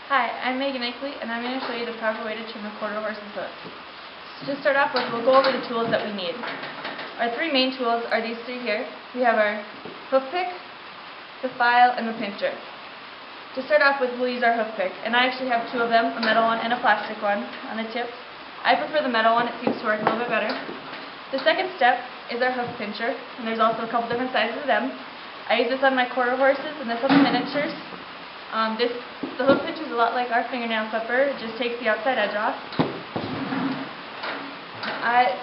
Hi, I'm Megan Akeley, and I'm going to show you the proper way to trim a quarter horse's hooves. So to start off with, we'll go over the tools that we need. Our three main tools are these three here. We have our hoof pick, the file, and the pincher. To start off with, we'll use our hoof pick, and I actually have two of them, a metal one and a plastic one on the tips. I prefer the metal one, it seems to work a little bit better. The second step is our hoof pincher, and there's also a couple different sizes of them. I use this on my quarter horses and this on the miniatures. The hoof pinch is a lot like our fingernail clipper, it just takes the outside edge off.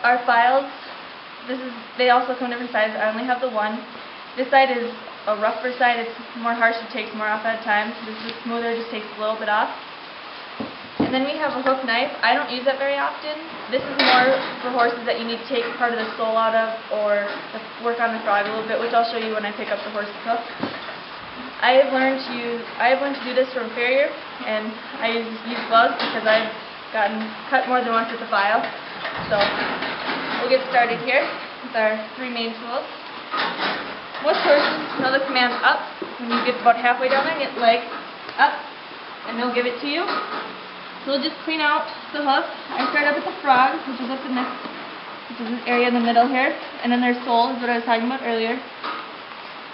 Our files, they also come in different sizes. I only have the one. This side is a rougher side, it's more harsh, it takes more off at a time. This is smoother, it just takes a little bit off. And then we have a hoof knife. I don't use that very often. This is more for horses that you need to take part of the sole out of or work on the frog a little bit, which I'll show you when I pick up the horse's hoof. I have learned to do this from farrier, and I use gloves because I've gotten cut more than once with the file. So we'll get started here with our three main tools. Most horses know the command up. When you get about halfway down there, get leg up, and they'll give it to you. So we'll just clean out the hoof. I start up at the frog, which is up in this area in the middle here, and then their sole is what I was talking about earlier.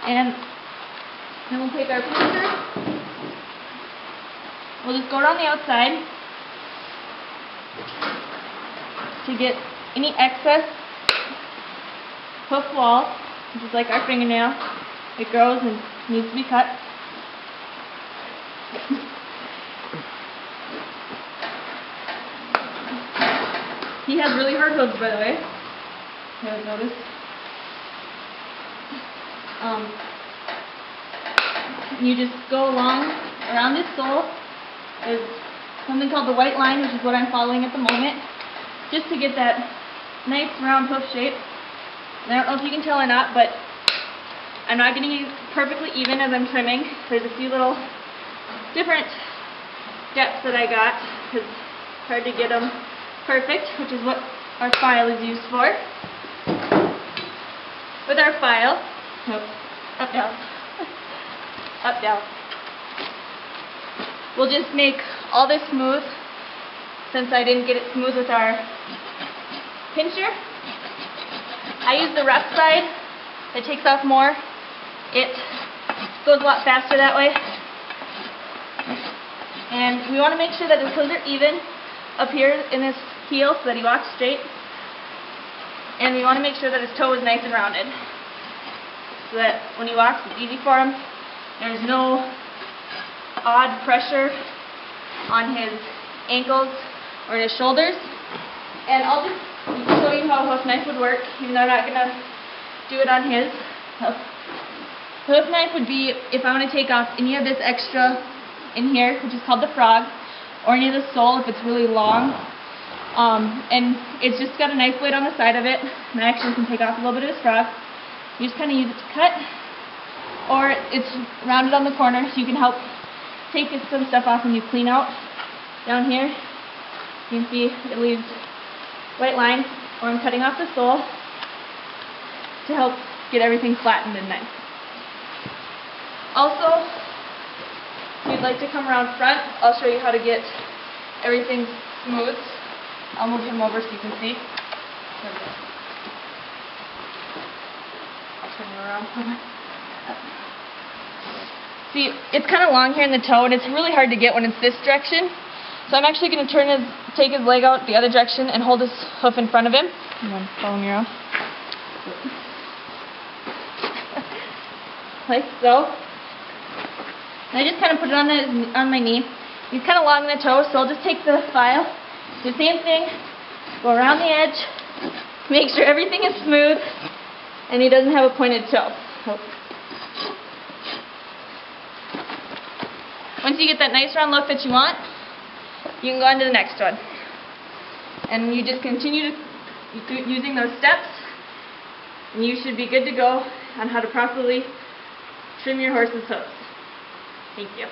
And then we'll take our pincher. We'll just go around the outside to get any excess hoof wall, which is like our fingernail. It grows and needs to be cut. He has really hard hooves, by the way. You haven't noticed. You just go around this sole. There's something called the white line, which is what I'm following at the moment, just to get that nice round hoof shape. And I don't know if you can tell or not, but I'm not getting it perfectly even as I'm trimming. There's a few little different depths that I got, because it's hard to get them perfect, which is what our file is used for. With our file, up, down, up, down. We'll just make all this smooth, since I didn't get it smooth with our pincher. I use the rough side. It takes off more. It goes a lot faster that way. And we want to make sure that his hooves are even up here in his heel so that he walks straight. And we want to make sure that his toe is nice and rounded, so that when he walks, it's easy for him. There's no odd pressure on his ankles or his shoulders. And I'll just show you how a hoof knife would work, even though I'm not going to do it on his. Hoof knife would be if I want to take off any of this extra in here, which is called the frog, or any of the sole if it's really long. And it's just got a knife blade on the side of it, and I actually can take off a little bit of this frog. You just kind of use it to cut, or it's rounded on the corner, so you can help take some stuff off when you clean out. Down here, you can see it leaves white line, or I'm cutting off the sole to help get everything flattened and nice. Also, if you'd like to come around front, I'll show you how to get everything smooth. I'll move him over so you can see. I'll turn him around. See, it's kind of long here in the toe, and it's really hard to get when it's this direction. So I'm actually going to take his leg out the other direction and hold his hoof in front of him. And then follow me around. Like so. And I just kind of put it on my knee. He's kind of long in the toe, so I'll just take the file. Do the same thing. Go around the edge. Make sure everything is smooth, and he doesn't have a pointed toe. Once you get that nice round look that you want, you can go on to the next one. And you just continue using those steps, and you should be good to go on how to properly trim your horse's hooves. Thank you.